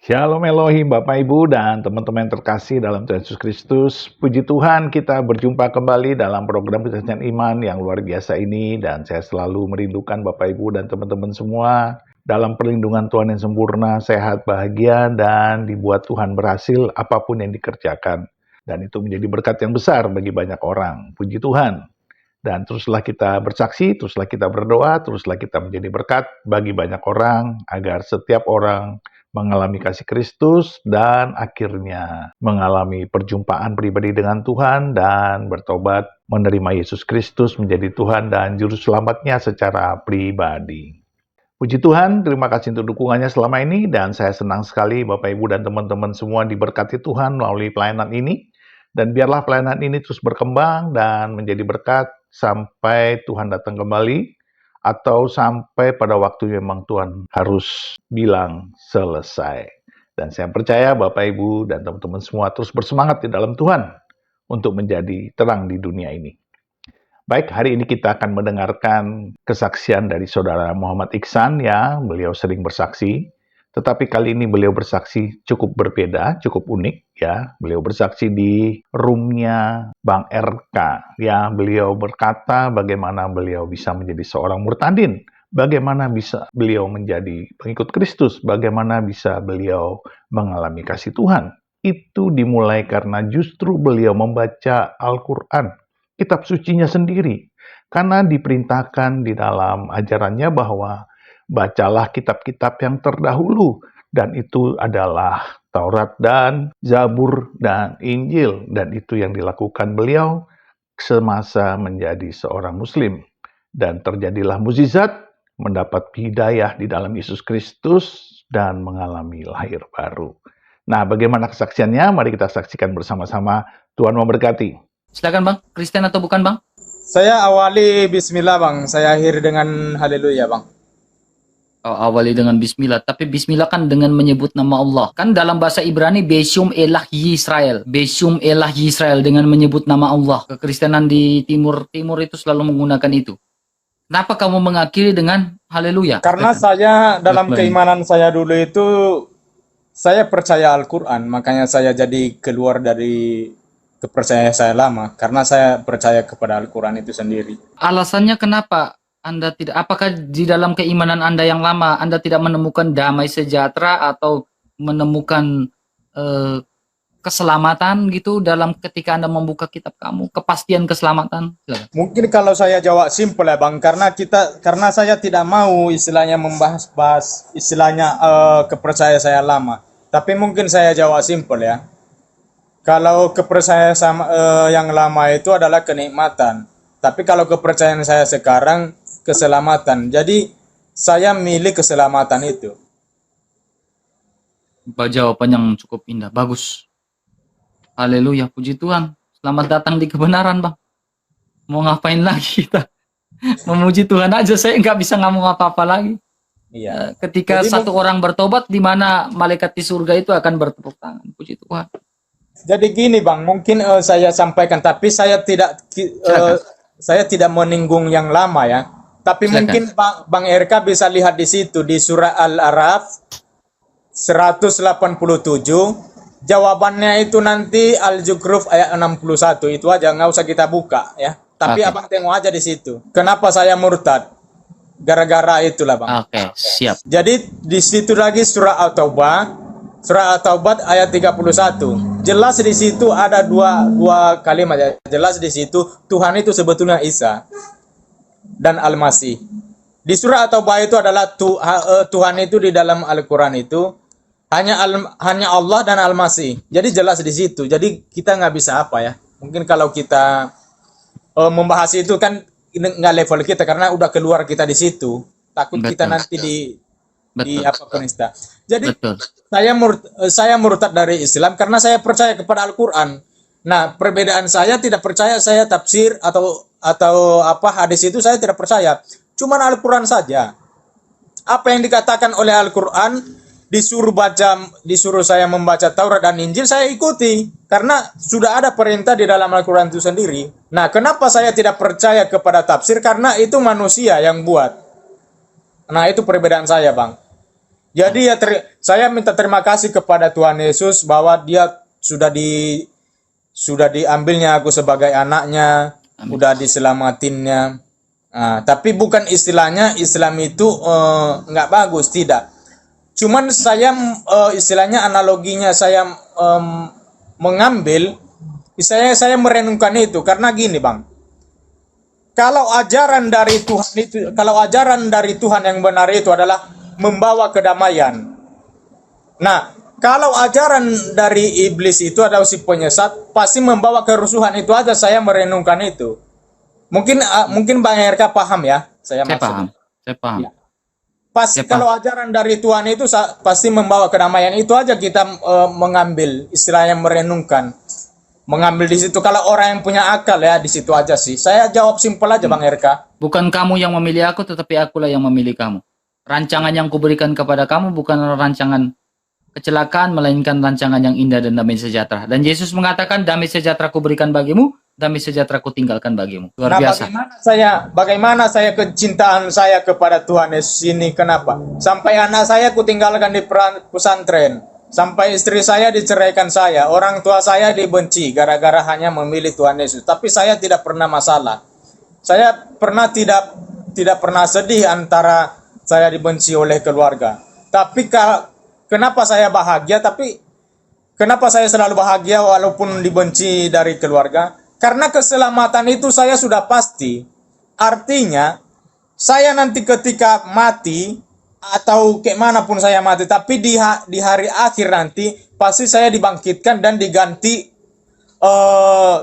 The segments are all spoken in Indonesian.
Shalom Elohim Bapak Ibu dan teman-teman yang terkasih dalam Tuhan Yesus Kristus. Puji Tuhan kita berjumpa kembali dalam program Kesaksian Iman yang luar biasa ini. Dan saya selalu merindukan Bapak Ibu dan teman-teman semua dalam perlindungan Tuhan yang sempurna, sehat, bahagia, dan dibuat Tuhan berhasil apapun yang dikerjakan. Dan itu menjadi berkat yang besar bagi banyak orang. Puji Tuhan. Dan teruslah kita bersaksi, teruslah kita berdoa, teruslah kita menjadi berkat bagi banyak orang, agar setiap orang mengalami kasih Kristus dan akhirnya mengalami perjumpaan pribadi dengan Tuhan dan bertobat menerima Yesus Kristus menjadi Tuhan dan Juru Selamatnya secara pribadi. Puji Tuhan, terima kasih untuk dukungannya selama ini dan saya senang sekali Bapak Ibu dan teman-teman semua diberkati Tuhan melalui pelayanan ini. Dan biarlah pelayanan ini terus berkembang dan menjadi berkat sampai Tuhan datang kembali atau sampai pada waktu memang Tuhan harus bilang selesai. Dan saya percaya Bapak Ibu dan teman-teman semua terus bersemangat di dalam Tuhan untuk menjadi terang di dunia ini. Baik, hari ini kita akan mendengarkan kesaksian dari Saudara Muhammad Iksan ya, beliau sering bersaksi. Tetapi kali ini beliau bersaksi cukup berbeda, cukup unik ya. Beliau bersaksi di roomnya Bang RK ya. Beliau berkata bagaimana beliau bisa menjadi seorang murtadin, bagaimana bisa beliau menjadi pengikut Kristus, bagaimana bisa beliau mengalami kasih Tuhan. Itu dimulai karena justru beliau membaca Al-Quran, kitab sucinya sendiri. Karena diperintahkan di dalam ajarannya bahwa bacalah kitab-kitab yang terdahulu, dan itu adalah Taurat dan Zabur dan Injil, dan itu yang dilakukan beliau semasa menjadi seorang Muslim. Dan terjadilah mukjizat, mendapat hidayah di dalam Yesus Kristus, dan mengalami lahir baru. Nah, bagaimana kesaksiannya? Mari kita saksikan bersama-sama. Tuhan memberkati. Silakan Bang, Kristen atau bukan Bang? Saya awali bismillah Bang, saya akhiri dengan haleluya Bang. Awali dengan bismillah, tapi bismillah kan dengan menyebut nama Allah. Kan dalam bahasa Ibrani Beshum Elah Yisrael. Beshum Elah Yisrael dengan menyebut nama Allah. Kekristenan di timur itu selalu menggunakan itu. Kenapa kamu mengakhiri dengan haleluya? Karena saya dalam keimanan saya dulu itu saya percaya Al-Qur'an, makanya saya jadi keluar dari kepercayaan saya lama karena saya percaya kepada Al-Qur'an itu sendiri. Alasannya kenapa Anda tidak, apakah di dalam keimanan Anda yang lama Anda tidak menemukan damai sejahtera atau menemukan keselamatan gitu dalam ketika Anda membuka kitab kamu, kepastian keselamatan? Silakan. Mungkin kalau saya jawab simpel ya Bang, karena saya tidak mau istilahnya membahas istilahnya kepercayaan saya lama. Tapi mungkin saya jawab simpel ya. Kalau kepercayaan yang lama itu adalah kenikmatan. Tapi kalau kepercayaan saya sekarang keselamatan. Jadi saya milih keselamatan itu. Jawaban yang cukup indah, bagus. Haleluya, puji Tuhan. Selamat datang di kebenaran, Bang. Mau ngapain lagi kita? Memuji Tuhan aja, saya nggak bisa ngomong apa-apa lagi. Iya. Ketika jadi, satu orang bertobat, di mana malaikat di surga itu akan bertepuk tangan. Puji Tuhan. Jadi gini Bang, mungkin saya sampaikan, tapi saya tidak menyinggung yang lama ya. Tapi silakan. Mungkin Bang RK bisa lihat di situ di surah Al-A'raf 187. Jawabannya itu nanti Al-Zukhruf ayat 61. Itu aja, nggak usah kita buka ya. Tapi Abang tengok aja di situ. Kenapa saya murtad? Gara-gara itulah Bang. Oke, siap. Jadi di situ lagi surah At-Taubah. Surah At-Taubah ayat 31. Jelas di situ ada dua kalimat ya. Jelas di situ Tuhan itu sebetulnya Isa dan Al-Masih. Di surah At-Taubah itu adalah Tuhan itu di dalam Al-Qur'an itu hanya Allah dan Al-Masih. Jadi jelas di situ. Jadi kita nggak bisa apa ya. Mungkin kalau kita membahas itu kan nggak level kita karena udah keluar kita di situ. Takut betul. Kita nanti di apa penista. Jadi betul. Saya murtad dari Islam karena saya percaya kepada Al-Qur'an. Nah, perbedaan saya tidak percaya saya tafsir atau apa hadis itu saya tidak percaya. Cuman Al-Qur'an saja. Apa yang dikatakan oleh Al-Qur'an disuruh saya membaca Taurat dan Injil, saya ikuti karena sudah ada perintah di dalam Al-Qur'an itu sendiri. Nah, kenapa saya tidak percaya kepada tafsir? Karena itu manusia yang buat. Nah, itu perbedaan saya, Bang. Jadi ya saya minta terima kasih kepada Tuhan Yesus bahwa Dia sudah diambilnya aku sebagai anaknya, Amin. udah diselamatinnya. Tapi bukan istilahnya Islam itu nggak bagus, tidak. Cuman saya istilahnya analoginya saya mengambil, saya merenungkan itu karena gini bang, kalau ajaran dari Tuhan yang benar itu adalah membawa kedamaian. Nah, kalau ajaran dari iblis itu adalah si penyesat, pasti membawa kerusuhan. Itu aja saya merenungkan itu. Mungkin Bang RK paham ya, saya Saya maksud. paham. Ya. Pasti Saya kalau ajaran dari Tuhan itu pasti membawa kedamaian. Itu aja kita mengambil, istilahnya merenungkan. Mengambil di situ. Kalau orang yang punya akal ya, di situ aja sih. Saya jawab simpel aja Bang RK. Bukan kamu yang memilih aku, tetapi akulah yang memilih kamu. Rancangan yang kuberikan kepada kamu bukan rancangan kecelakaan, melainkan rancangan yang indah dan damai sejahtera. Dan Yesus mengatakan, damai sejahtera kuberikan bagimu, damai sejahtera kutinggalkan bagimu. Luar Nah, biasa. bagaimana saya kecintaan saya kepada Tuhan Yesus ini, kenapa? Sampai anak saya kutinggalkan di pesantren. Sampai istri saya diceraikan saya. Orang tua saya dibenci gara-gara hanya memilih Tuhan Yesus. Tapi saya tidak pernah masalah. Saya tidak pernah sedih antara saya dibenci oleh keluarga. Tapi kenapa saya bahagia? Tapi kenapa saya selalu bahagia walaupun dibenci dari keluarga? Karena keselamatan itu saya sudah pasti. Artinya, saya nanti ketika mati, atau kemanapun saya mati, tapi di hari akhir nanti, pasti saya dibangkitkan dan diganti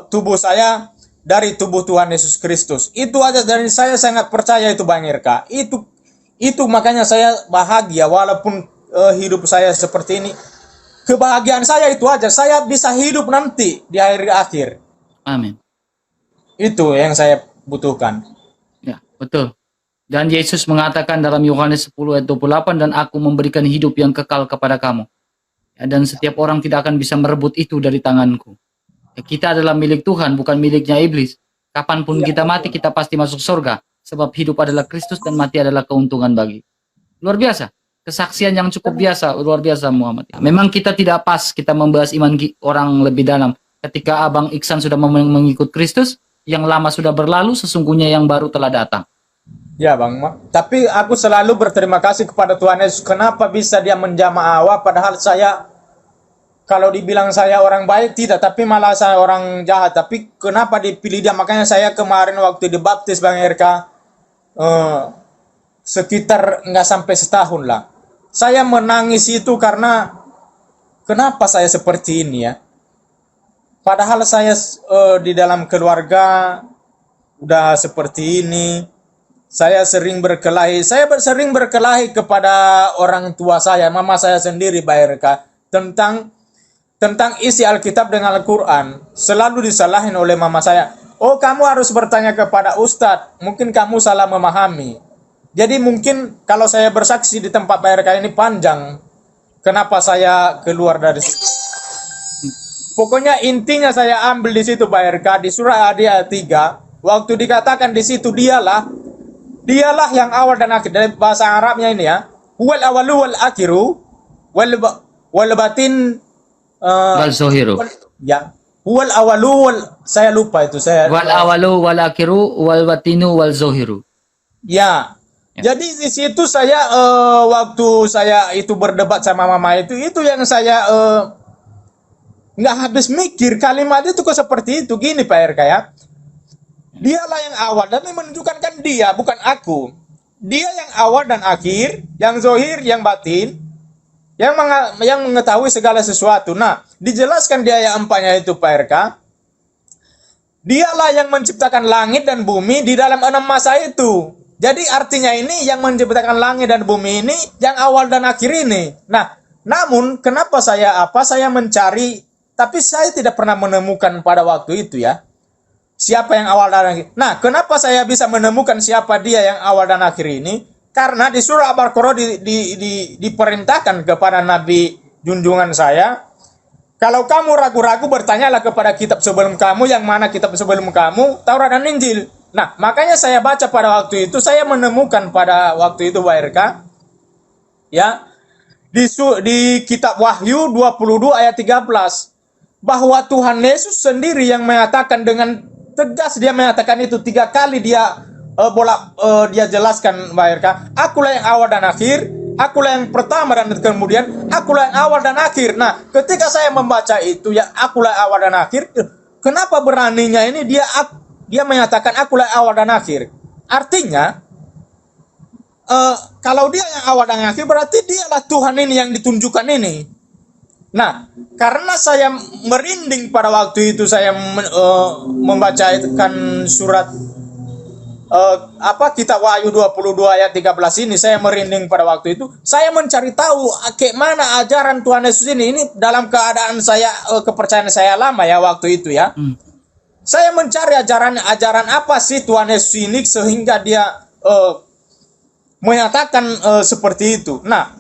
tubuh saya dari tubuh Tuhan Yesus Kristus. Itu aja, dari saya sangat percaya itu Bang Irka. Itu makanya saya bahagia walaupun hidup saya seperti ini. Kebahagiaan saya itu aja, saya bisa hidup nanti di hari akhir. Amin. Itu yang saya butuhkan. Ya, betul. Dan Yesus mengatakan dalam Yohanes 10 ayat 28, dan aku memberikan hidup yang kekal kepada kamu. Ya, dan setiap orang tidak akan bisa merebut itu dari tanganku. Ya, kita adalah milik Tuhan, bukan miliknya iblis. Kapanpun kita mati, kita pasti masuk surga. Sebab hidup adalah Kristus dan mati adalah keuntungan bagi. Luar biasa. Kesaksian yang cukup biasa, luar biasa Muhammad. Ya, memang kita tidak pas kita membahas iman orang lebih dalam. Ketika Abang Iksan sudah mengikut Kristus, yang lama sudah berlalu, sesungguhnya yang baru telah datang. Ya Bang, tapi aku selalu berterima kasih kepada Tuhan Yesus. Kenapa bisa Dia menjamah awak, padahal saya, kalau dibilang saya orang baik, tidak, tapi malah saya orang jahat. Tapi kenapa dipilih Dia? Makanya saya kemarin waktu dibaptis Bang RK, sekitar nggak sampai setahun lah. Saya menangis itu karena kenapa saya seperti ini ya? Padahal saya di dalam keluarga udah seperti ini. Saya sering berkelahi. Saya sering berkelahi kepada orang tua saya, mama saya sendiri, Pak RK, tentang isi Alkitab dengan Al-Quran. Selalu disalahin oleh mama saya. Oh, kamu harus bertanya kepada Ustadz. Mungkin kamu salah memahami. Jadi mungkin kalau saya bersaksi di tempat Pak RK ini panjang. Kenapa saya keluar dari situ? Pokoknya intinya saya ambil di situ Pak RK, di surah ayat 3. Waktu dikatakan di situ Dialah yang awal dan akhir. Dari bahasa Arabnya ini ya. Wal awalu wal akhiru wal batin Wal zohiru. ya. Wal awalu saya lupa itu saya. Wal awalu wal akhiru wal batinu wal zohiru. Ya. Jadi di situ saya waktu saya itu berdebat sama mama itu yang saya nggak habis mikir kalimat itu kok seperti itu. Gini Pak RK ya. Dialah yang awal dan menunjukkan kan Dia, bukan aku. Dia yang awal dan akhir, yang zohir, yang batin, yang mengetahui segala sesuatu. Nah, dijelaskan di ayat 4-nya itu Pak RK. Dialah yang menciptakan langit dan bumi di dalam 6 masa itu. Jadi artinya ini yang menciptakan langit dan bumi ini yang awal dan akhir ini. Nah, namun kenapa saya mencari, tapi saya tidak pernah menemukan pada waktu itu ya. Siapa yang awal dan akhir? Nah, kenapa saya bisa menemukan siapa Dia yang awal dan akhir ini? Karena di surah Al-Baqarah diperintahkan kepada Nabi junjungan saya, kalau kamu ragu-ragu bertanyalah kepada kitab sebelum kamu, yang mana kitab sebelum kamu, Taurat dan Injil. Nah, makanya saya baca pada waktu itu, saya menemukan pada waktu itu Pak RK, ya, di kitab Wahyu 22 ayat 13 bahwa Tuhan Yesus sendiri yang mengatakan dengan tegas, dia mengatakan itu 3 kali dia dia jelaskan Mbak Erka, akulah yang awal dan akhir, akulah yang pertama dan kemudian akulah yang awal dan akhir. Nah, ketika saya membaca itu ya akulah awal dan akhir, kenapa beraninya ini dia menyatakan akulah awal dan akhir? Artinya kalau dia yang awal dan akhir berarti dialah Tuhan ini yang ditunjukkan ini. Nah, karena saya merinding pada waktu itu saya membacakan surat kitab Wahyu 22 ayat 13 ini, saya merinding pada waktu itu. Saya mencari tahu kayak mana ajaran Tuhan Yesus ini. Ini dalam keadaan saya kepercayaan saya lama ya waktu itu ya. Saya mencari ajaran apa sih Tuhan Yesus ini sehingga dia menyatakan seperti itu. Nah,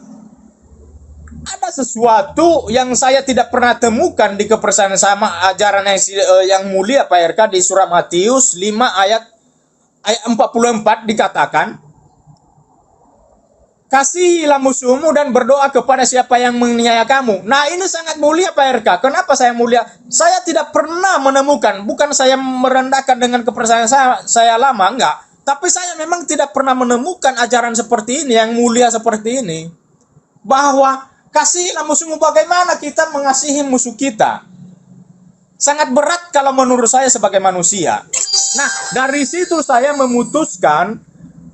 ada sesuatu yang saya tidak pernah temukan di kepercayaan sama ajaran yang mulia Pak RK di surat Matius 5 ayat 44 dikatakan, kasihilah musuhmu dan berdoa kepada siapa yang menganiaya kamu. Nah, ini sangat mulia Pak RK. Kenapa saya mulia? Saya tidak pernah menemukan, bukan saya merendahkan dengan kepercayaan saya lama, enggak. Tapi saya memang tidak pernah menemukan ajaran seperti ini, yang mulia seperti ini. Bahwa kasihilah musuhmu, bagaimana kita mengasihi musuh kita. Sangat berat kalau menurut saya sebagai manusia. Nah, dari situ saya memutuskan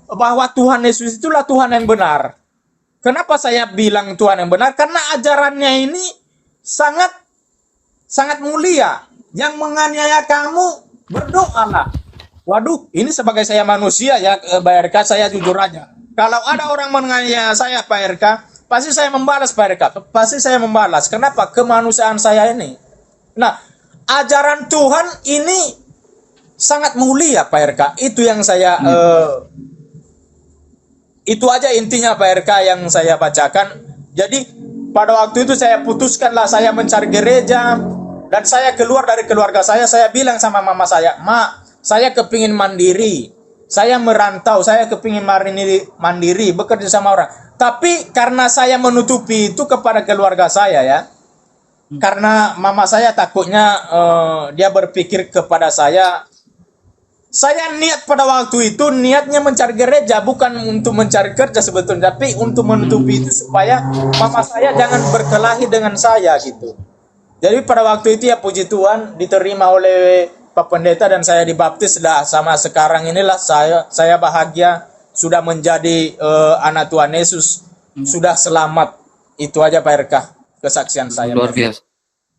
bahwa Tuhan Yesus itulah Tuhan yang benar. Kenapa saya bilang Tuhan yang benar? Karena ajarannya ini sangat mulia. Yang menganiaya kamu, berdoalah. Waduh, ini sebagai saya manusia ya, Pak RK, saya jujur aja. Kalau ada orang menganiaya saya, Pak RK, pasti saya membalas, Pak RK. Pasti saya membalas. Kenapa? Kemanusiaan saya ini. Nah, ajaran Tuhan ini sangat mulia, Pak RK. Itu yang saya itu aja intinya Pak RK yang saya bacakan. Jadi pada waktu itu saya putuskanlah saya mencari gereja dan saya keluar dari keluarga saya bilang sama mama saya, "Ma, saya kepingin mandiri. Saya merantau, saya kepingin mandiri, bekerja sama orang." Tapi karena saya menutupi itu kepada keluarga saya ya. Karena mama saya takutnya dia berpikir kepada saya niat pada waktu itu niatnya mencari gereja, bukan untuk mencari kerja sebetulnya, tapi untuk menutupi itu supaya mama saya jangan berkelahi dengan saya gitu. Jadi pada waktu itu ya puji Tuhan diterima oleh Pak Pendeta dan saya dibaptis dah. Sama sekarang inilah saya bahagia sudah menjadi anak Tuhan Yesus, sudah selamat. Itu aja Pak RK kesaksian saya. Luar biasa.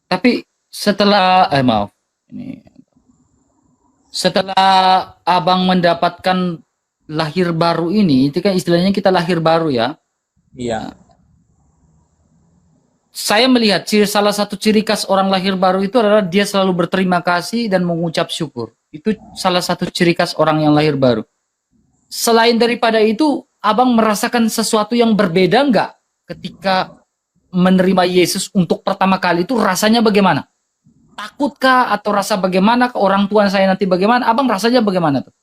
Tapi setelah setelah abang mendapatkan lahir baru ini, itu kan istilahnya kita lahir baru ya. Iya. Saya melihat salah satu ciri khas orang lahir baru itu adalah dia selalu berterima kasih dan mengucap syukur. Itu salah satu ciri khas orang yang lahir baru. Selain daripada itu, abang merasakan sesuatu yang berbeda enggak ketika menerima Yesus untuk pertama kali itu rasanya bagaimana? Takutkah atau rasa bagaimana ke orang tua saya nanti bagaimana? Abang rasanya bagaimana tuh?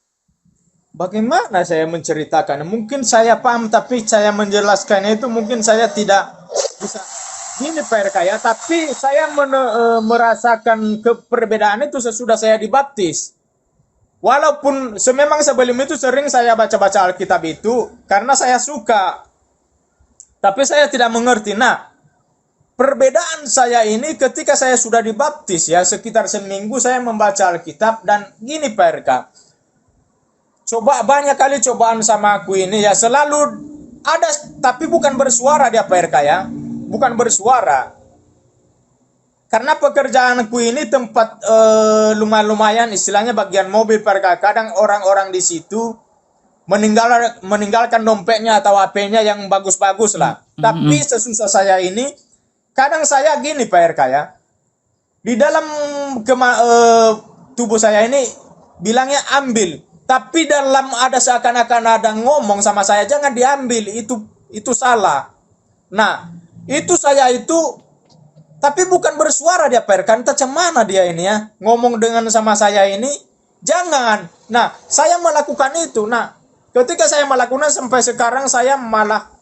Bagaimana saya menceritakan? Mungkin saya paham, tapi saya menjelaskannya itu mungkin saya tidak bisa. Ini Pak RK ya, tapi saya merasakan perbedaan itu sesudah saya dibaptis. Walaupun memang sebelum itu sering saya baca-baca Alkitab itu karena saya suka. Tapi saya tidak mengerti. Nah, perbedaan saya ini ketika saya sudah dibaptis ya, sekitar seminggu saya membaca Alkitab dan gini Pak RK. Coba banyak kali cobaan sama aku ini ya, selalu ada tapi bukan bersuara dia Pak RK ya. Bukan bersuara. Karena pekerjaanku ini tempat lumayan istilahnya bagian mobil Pak RK. Kadang orang-orang di situ meninggalkan dompetnya atau HP-nya yang bagus-bagus lah. Tapi sesusah saya ini kadang saya gini Pak RK ya, di dalam tubuh saya ini bilangnya ambil, tapi dalam ada seakan-akan ada ngomong sama saya jangan diambil, itu salah. Nah, itu saya itu, tapi bukan bersuara dia Pak RK, entah cemana dia ini ya, ngomong dengan sama saya ini, jangan. Nah, saya melakukan itu. Nah, ketika saya melakukan sampai sekarang saya malah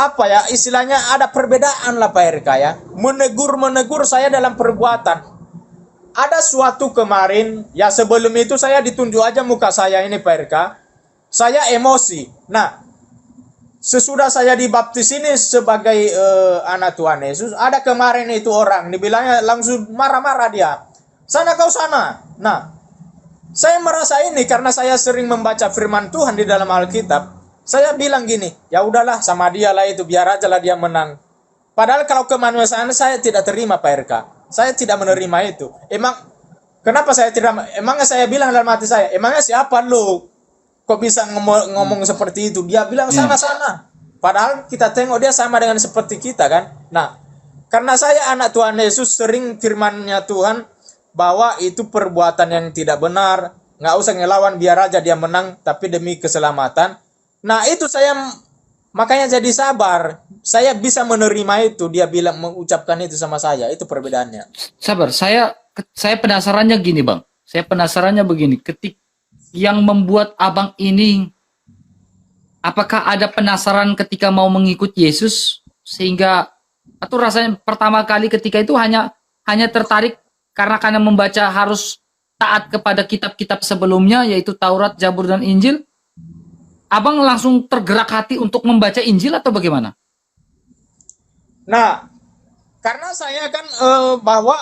apa ya istilahnya, ada perbedaan lah Pak RK ya. Menegur saya dalam perbuatan. Ada suatu kemarin ya, sebelum itu saya ditunjuk aja muka saya ini Pak RK. Saya emosi. Nah, sesudah saya dibaptis ini sebagai anak Tuhan Yesus, ada kemarin itu orang dibilangnya langsung marah-marah dia. Sana kau sana. Nah, saya merasa ini karena saya sering membaca firman Tuhan di dalam Alkitab. Saya bilang gini, ya udahlah sama dia lah itu, biar aja lah dia menang. Padahal kalau kemanusiaan saya tidak terima Pak RK. Saya tidak menerima itu. Emang kenapa saya tidak? Emangnya saya bilang dalam hati saya, emangnya siapa lu? Kok bisa ngomong seperti itu? Dia bilang sana-sana. Padahal kita tengok dia sama dengan seperti kita kan. Nah, karena saya anak Tuhan Yesus, sering firman-Nya Tuhan bahwa itu perbuatan yang tidak benar. Nggak usah ngelawan, biar aja dia menang, tapi demi keselamatan. Nah, itu saya makanya jadi sabar. Saya bisa menerima itu. Dia bilang mengucapkan itu sama saya. Itu perbedaannya. Sabar, saya penasarannya gini Bang. Saya penasarannya begini, yang membuat Abang ini, apakah ada penasaran ketika mau mengikut Yesus sehingga, atau rasanya pertama kali ketika itu hanya tertarik karena membaca harus taat kepada kitab-kitab sebelumnya, yaitu Taurat, Zabur, dan Injil? Abang langsung tergerak hati untuk membaca Injil atau bagaimana? Nah, karena saya kan bahwa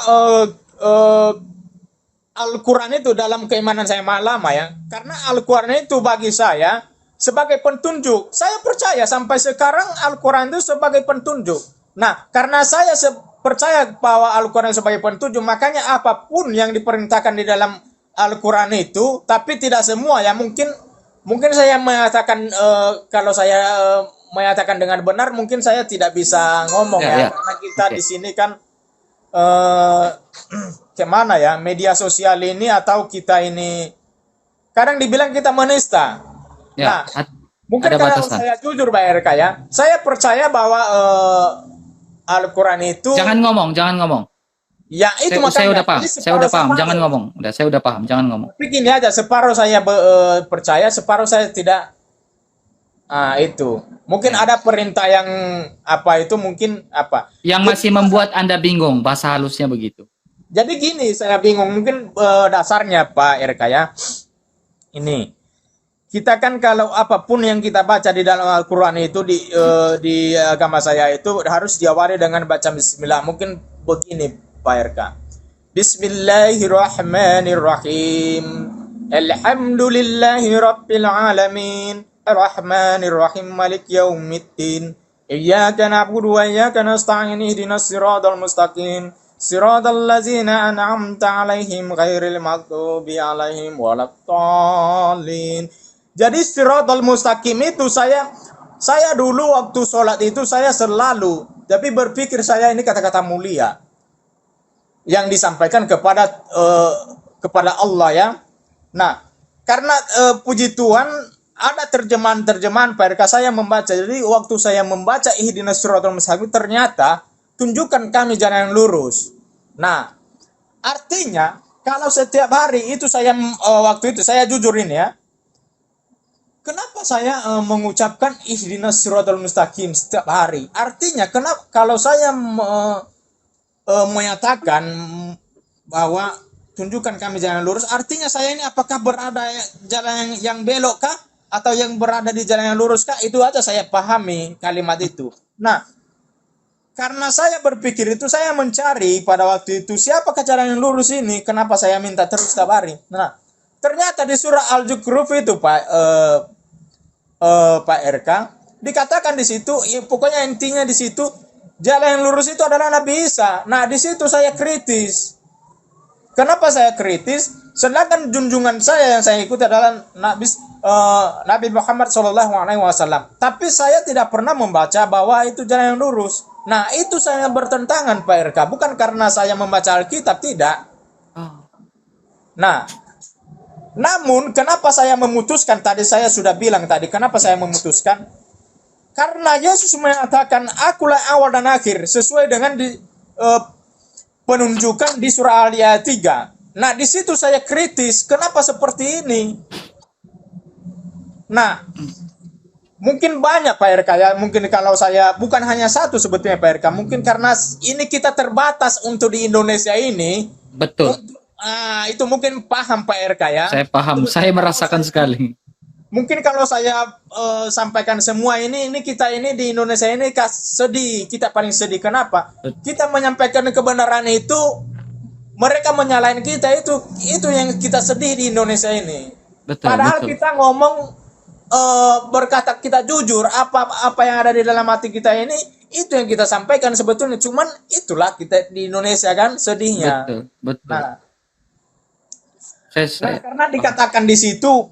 Al-Quran itu dalam keimanan saya lama ya. Karena Al-Quran itu bagi saya sebagai petunjuk. Saya percaya sampai sekarang Al-Quran itu sebagai petunjuk. Nah, karena saya percaya bahwa Al-Quran sebagai petunjuk, makanya apapun yang diperintahkan di dalam Al-Quran itu, tapi tidak semua ya, mungkin saya mengatakan kalau saya mengatakan dengan benar, mungkin saya tidak bisa ngomong ya. Karena kita di sini kan kemana ya, media sosial ini atau kita ini kadang dibilang kita menista. Nah, mungkin kalau saya jujur Pak RK ya, saya percaya bahwa Al-Quran itu. Jangan ngomong. Ya itu saya udah paham. Jangan ngomong. Saya udah paham. Jangan ngomong. Tapi gini aja, separuh saya percaya, separuh saya tidak. Itu mungkin ada perintah yang apa itu mungkin apa. Yang masih membuat Anda bingung, bahasa halusnya begitu. Jadi gini, saya bingung mungkin dasarnya Pak RK ya. Ini kita kan kalau apapun yang kita baca di dalam Al-Quran itu di agama saya itu harus diawali dengan baca Bismillah. Mungkin begini Pak RK. Bismillahirrahmanirrahim. Alhamdulillahi rabbil alamin. Arrahmanirrahim. Malik yaumiddin. Iyyaka na'budu wa iyyaka nasta'in. Ihdinas siratal mustaqim. Siratal ladzina an'amta 'alaihim ghairil maghdubi 'alaihim waladdallin. Jadi siratal mustaqim itu saya dulu waktu sholat itu saya selalu, tapi berpikir saya ini kata-kata mulia yang disampaikan kepada Allah ya. Nah, karena puji Tuhan ada terjemahan Pak RK saya membaca. Jadi waktu saya membaca ihdinas siratal mustaqim, ternyata tunjukkan kami jalan yang lurus. Nah, artinya kalau setiap hari itu saya waktu itu saya jujur ini ya. Kenapa saya mengucapkan ihdinas siratal mustaqim setiap hari? Artinya kenapa kalau saya menyatakan bahwa tunjukkan kami jalan lurus, artinya saya ini apakah berada jalan yang belok kah atau yang berada di jalan yang lurus kah? Itu aja saya pahami kalimat itu. Nah, karena saya berpikir itu, saya mencari pada waktu itu siapakah jalan yang lurus ini, kenapa saya minta terus setiap hari. Nah, ternyata di surah Al-Zukhruf itu Pak RK dikatakan di situ, ya, pokoknya intinya di situ jalan yang lurus itu adalah Nabi Isa. Nah, di situ saya kritis. Kenapa saya kritis? Sedangkan junjungan saya yang saya ikuti adalah Nabi Muhammad SAW. Tapi saya tidak pernah membaca bahwa itu jalan yang lurus. Nah, itu saya bertentangan Pak RK. Bukan karena saya membaca Alkitab, tidak. Nah, namun kenapa saya memutuskan, tadi saya sudah bilang tadi, kenapa saya memutuskan? Karena Yesus mengatakan, akulah awal dan akhir, sesuai dengan penunjukan di surah Al-Ayat 3. Nah, di situ saya kritis, kenapa seperti ini? Nah, Mungkin banyak Pak RK ya, mungkin kalau saya bukan hanya satu sebetulnya Pak RK, mungkin karena ini kita terbatas untuk di Indonesia ini, Betul. itu mungkin paham Pak RK ya. Saya paham, saya merasakan sekali. Mungkin kalau saya sampaikan semua ini kita ini di Indonesia ini sedih, kita paling sedih. Kenapa? Kita menyampaikan kebenaran itu, mereka menyalahin kita, itu yang kita sedih di Indonesia ini. Betul, Padahal betul. kita ngomong berkata kita jujur, apa yang ada di dalam hati kita ini, itu yang kita sampaikan sebetulnya. Cuman itulah kita di Indonesia kan sedihnya. Betul, betul. Nah, Saya karena dikatakan di situ,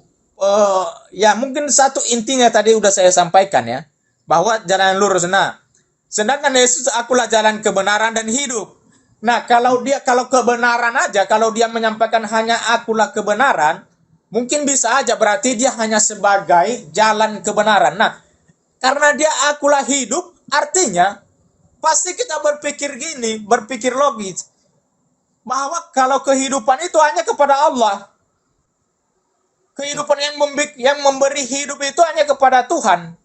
ya mungkin satu intinya tadi udah saya sampaikan ya, bahwa jalan lurus. Nah, sedangkan Yesus akulah jalan kebenaran dan hidup. Nah, kalau kebenaran aja, kalau dia menyampaikan hanya akulah kebenaran, mungkin bisa aja berarti dia hanya sebagai jalan kebenaran. Nah, karena dia akulah hidup, artinya pasti kita berpikir logis, bahwa kalau kehidupan itu hanya kepada Allah. Kehidupan yang memberi hidup itu hanya kepada Tuhan.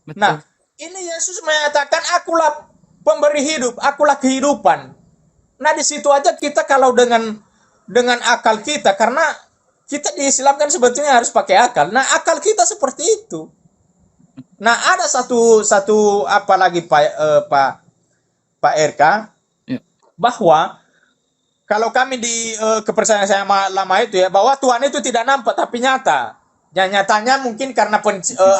betul. Nah, ini Yesus menyatakan akulah pemberi hidup, akulah kehidupan. Nah, di situ aja kita kalau dengan akal kita, karena kita di Islam kan sebetulnya harus pakai akal. Nah, akal kita seperti itu. Nah, ada satu apa lagi Pak RK, Ya. bahwa kalau kami di kepercayaan saya lama itu ya, bahwa Tuhan itu tidak nampak tapi nyata. Ya, nyatanya mungkin karena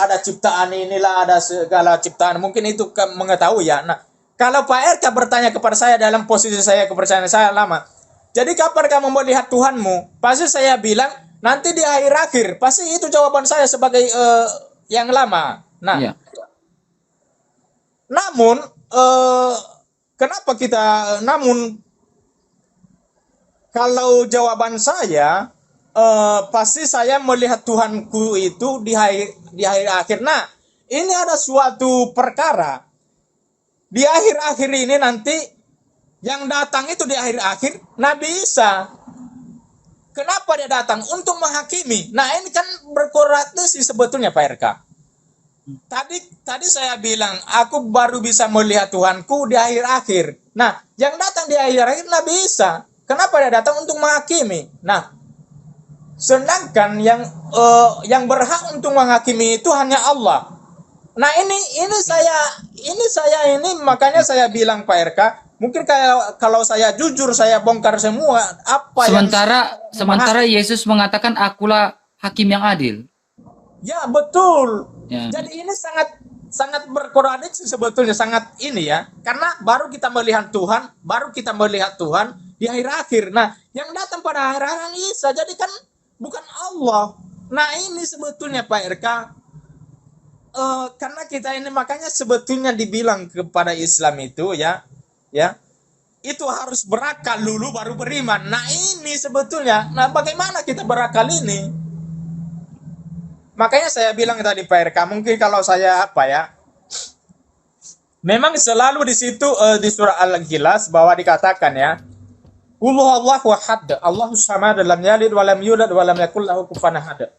ada ciptaan inilah, ada segala ciptaan, mungkin itu mengetahui ya. Nah, kalau Pak RK bertanya kepada saya dalam posisi saya kepercayaan saya lama, jadi kapan kamu melihat Tuhanmu? Pasti saya bilang nanti di akhir-akhir. Pasti itu jawaban saya sebagai yang lama. Nah, Ya. namun kenapa namun kalau jawaban saya, pasti saya melihat Tuhanku itu di akhir-akhir. Nah, ini ada suatu perkara. Di akhir-akhir ini nanti, yang datang itu di akhir-akhir, Nabi Isa. Kenapa dia datang? Untuk menghakimi. Nah, ini kan berkoordinasi sebetulnya Pak RK. Tadi saya bilang, aku baru bisa melihat Tuhanku di akhir-akhir. Nah, yang datang di akhir-akhir Nabi Isa. Kenapa dia datang? Untuk menghakimi. Nah, sedangkan yang berhak untuk menghakimi itu hanya Allah. Nah, ini saya makanya saya bilang Pak RK, mungkin kalau saya jujur, saya bongkar semua apa Sementara Yesus mengatakan akulah hakim yang adil. Ya, betul. Ya. Jadi ini sangat berkoordinasi sebetulnya, sangat ini ya. Karena baru kita melihat Tuhan di akhir-akhir. Nah, yang datang pada akhir-akhir Isa, jadi kan bukan Allah. Nah, ini sebetulnya Pak RK, karena kita ini makanya sebetulnya dibilang kepada Islam itu ya, itu harus berakal dulu baru beriman. Nah, ini sebetulnya. Nah, bagaimana kita berakal ini? Makanya saya bilang tadi Pak RK, mungkin kalau saya memang selalu di situ di surah Al-Ikhlas bahwa dikatakan ya, Allahu ahad, Allahus samad, lam yalid wa lam yulad wa lam yakul lahu kufuwan ahad.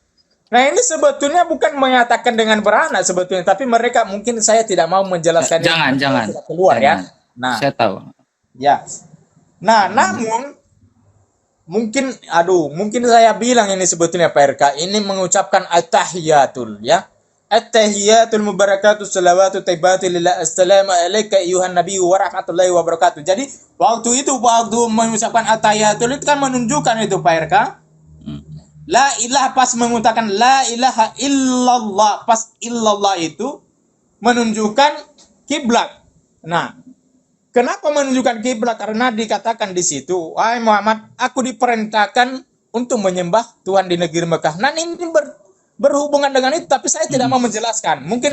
Nah, ini sebetulnya bukan menyatakan dengan beranak sebetulnya, tapi mereka mungkin saya tidak mau menjelaskan. Jangan. Keluar Jangan. ya. Nah, Saya tahu. ya. Nah, namun mungkin saya bilang ini sebetulnya Pak RK, ini mengucapkan at-tahiyatul ya. At-tahiyatul mubarakatus salawatu taibatu lillah, assalamu alayka ayyuhan nabiyyu wa rahmatullahi wa barakatuh. Jadi waktu mengucapkan at-tahiyatul itu kan menunjukkan itu Pak RK, la ilaha, pas mengutakan la ilaha illallah, pas illallah itu menunjukkan kiblat. Nah, kenapa menunjukkan kiblat? Karena dikatakan di situ, wahai Muhammad, aku diperintahkan untuk menyembah Tuhan di negeri Mekah. Nah, ini berhubungan dengan itu, tapi saya tidak mau menjelaskan. Mungkin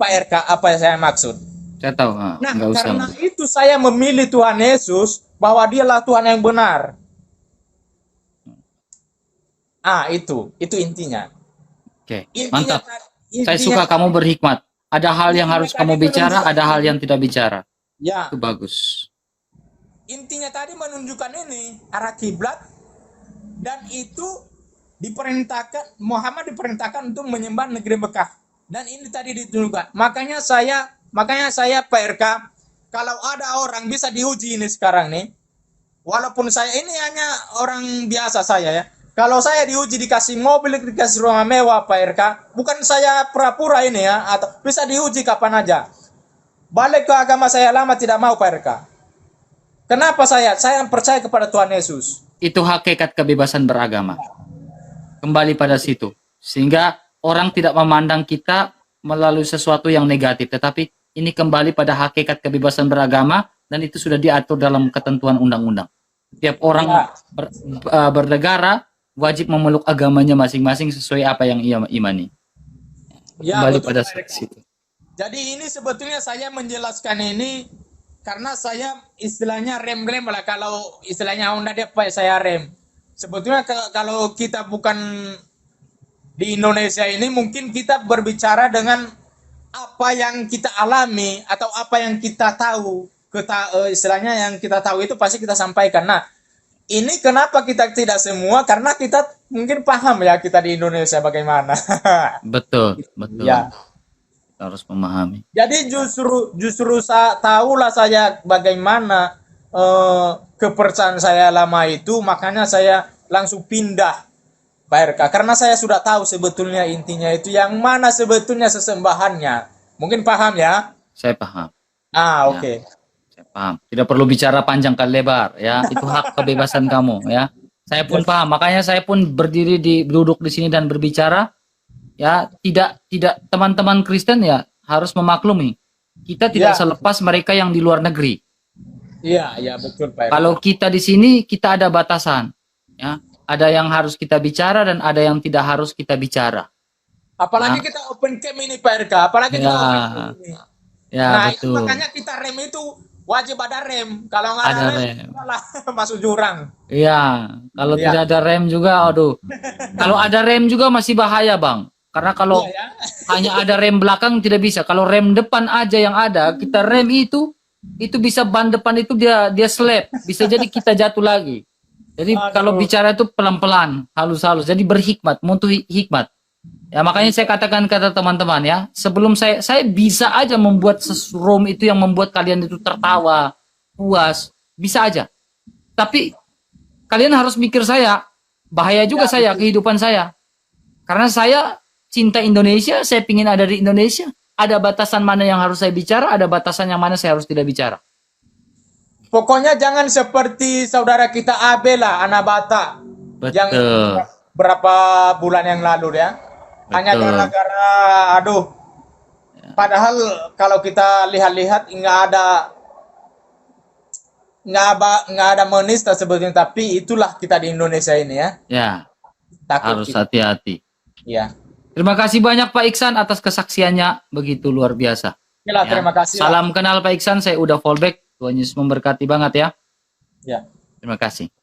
Pak RK apa yang saya maksud. Saya tahu. Nah, karena itu saya memilih Tuhan Yesus, bahwa dialah Tuhan yang benar. Itu intinya. Oke, mantap. Saya suka kamu berhikmat. Ada hal yang harus kamu bicara, ada hal yang tidak bicara. Ya. Itu bagus. Intinya tadi menunjukkan ini arah kiblat, dan itu Muhammad diperintahkan untuk menyembah negeri Mekah. Dan ini tadi ditunjukkan. Makanya saya Pak RK, kalau ada orang bisa diuji ini sekarang nih, walaupun saya ini hanya orang biasa saya ya. Kalau saya diuji dikasih mobil, dikasih rumah mewah Pak RK, bukan saya pura-pura ini ya, atau bisa diuji kapan aja. Balik ke agama saya lama tidak mau Pak RK. Kenapa saya? Saya percaya kepada Tuhan Yesus. Itu hakikat kebebasan beragama. Kembali pada situ. Sehingga orang tidak memandang kita melalui sesuatu yang negatif. Tetapi ini kembali pada hakikat kebebasan beragama dan itu sudah diatur dalam ketentuan undang-undang. Tiap orang bernegara wajib memeluk agamanya masing-masing sesuai apa yang ia imani. Ya, Kembali betul, pada Pak RK. situ. Jadi ini sebetulnya saya menjelaskan ini karena saya istilahnya rem-rem lah, kalau istilahnya Honda dia saya rem. Sebetulnya kalau kita bukan di Indonesia ini, mungkin kita berbicara dengan apa yang kita alami atau apa yang kita tahu. Istilahnya yang kita tahu itu pasti kita sampaikan. Nah, ini kenapa kita tidak semua? Karena kita mungkin paham ya kita di Indonesia bagaimana. Betul, betul. Ya. Kita harus memahami. Jadi justru tahulah saya bagaimana kepercayaan saya lama itu, makanya saya langsung pindah Pak RK, karena saya sudah tahu sebetulnya intinya itu yang mana sebetulnya sesembahannya. Mungkin paham ya? Saya paham. Ah, oke. Saya paham. Tidak perlu bicara panjang kali lebar ya. Itu hak kebebasan kamu ya. Saya pun paham. Makanya saya pun duduk di sini dan berbicara ya. Tidak teman-teman Kristen ya harus memaklumi. Kita tidak selepas mereka yang di luar negeri. Iya, iya betul Pak RK. Kalau kita di sini kita ada batasan ya. Ada yang harus kita bicara dan ada yang tidak harus kita bicara. Apalagi kita open cam ini Pak RK, apalagi kita open cam ini. Ya, nah, betul. itu makanya kita rem itu wajib ada rem. Kalau nggak ada rem, malah masuk jurang. Iya, kalau tidak ada rem juga, aduh. Kalau ada rem juga masih bahaya, Bang. Karena kalau hanya ada rem belakang tidak bisa. Kalau rem depan aja yang ada, kita rem itu bisa ban depan itu dia slap, bisa jadi kita jatuh lagi. Jadi kalau bicara itu pelan-pelan, halus-halus. Jadi berhikmat, mutu hikmat. Ya makanya saya katakan kata teman-teman ya, sebelum saya bisa aja membuat room itu yang membuat kalian itu tertawa, puas, bisa aja. Tapi kalian harus mikir saya, bahaya juga saya, kehidupan saya. Karena saya cinta Indonesia, saya pingin ada di Indonesia. Ada batasan mana yang harus saya bicara, ada batasan yang mana saya harus tidak bicara. Pokoknya jangan seperti saudara kita Abel lah, anak Batak. Betul. Yang berapa bulan yang lalu ya. Betul. Hanya gara-gara aduh. Padahal kalau kita lihat-lihat nggak ada menista sebetulnya, tapi itulah kita di Indonesia ini ya. Ya. Takut harus hati-hati. Ya. Terima kasih banyak Pak Iksan atas kesaksiannya, begitu luar biasa. Yalah, terima kasih. Salam kenal Pak Iksan, saya udah fallback. Tuhan Yesus memberkati banget ya. Ya. Terima kasih.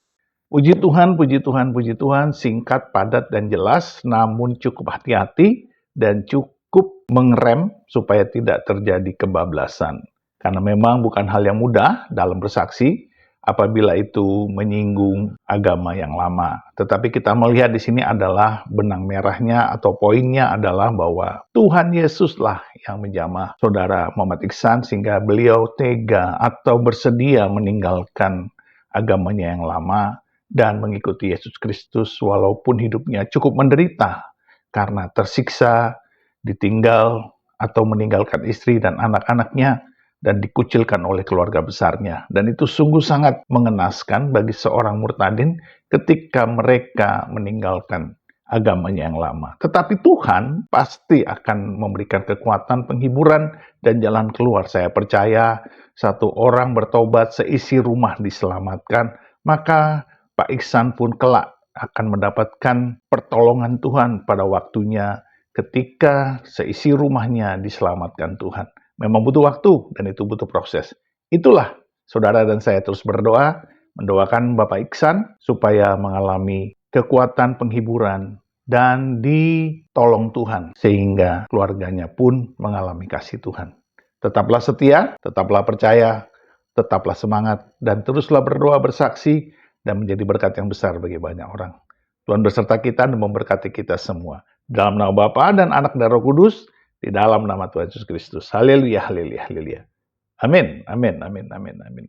Puji Tuhan, puji Tuhan, puji Tuhan, singkat, padat, dan jelas, namun cukup hati-hati dan cukup mengerem supaya tidak terjadi kebablasan. Karena memang bukan hal yang mudah dalam bersaksi apabila itu menyinggung agama yang lama. Tetapi kita melihat di sini adalah benang merahnya atau poinnya adalah bahwa Tuhan Yesuslah yang menjamah saudara Muhammad Iksan sehingga beliau tega atau bersedia meninggalkan agamanya yang lama dan mengikuti Yesus Kristus walaupun hidupnya cukup menderita karena tersiksa, ditinggal, atau meninggalkan istri dan anak-anaknya dan dikucilkan oleh keluarga besarnya. Dan itu sungguh sangat mengenaskan bagi seorang murtadin ketika mereka meninggalkan agamanya yang lama. Tetapi Tuhan pasti akan memberikan kekuatan, penghiburan, dan jalan keluar. Saya percaya satu orang bertobat, seisi rumah diselamatkan, maka Pak Iksan pun kelak akan mendapatkan pertolongan Tuhan pada waktunya ketika seisi rumahnya diselamatkan Tuhan. Memang butuh waktu dan itu butuh proses. Itulah saudara dan saya terus berdoa, mendoakan Bapak Iksan supaya mengalami kekuatan penghiburan dan ditolong Tuhan sehingga keluarganya pun mengalami kasih Tuhan. Tetaplah setia, tetaplah percaya, tetaplah semangat, dan teruslah berdoa bersaksi dan menjadi berkat yang besar bagi banyak orang. Tuhan beserta kita dan memberkati kita semua. Dalam nama Bapa dan Anak dan Roh Kudus, di dalam nama Tuhan Yesus Kristus. Haleluya, haleluya, haleluya. Amin, amin, amin, amin, amin.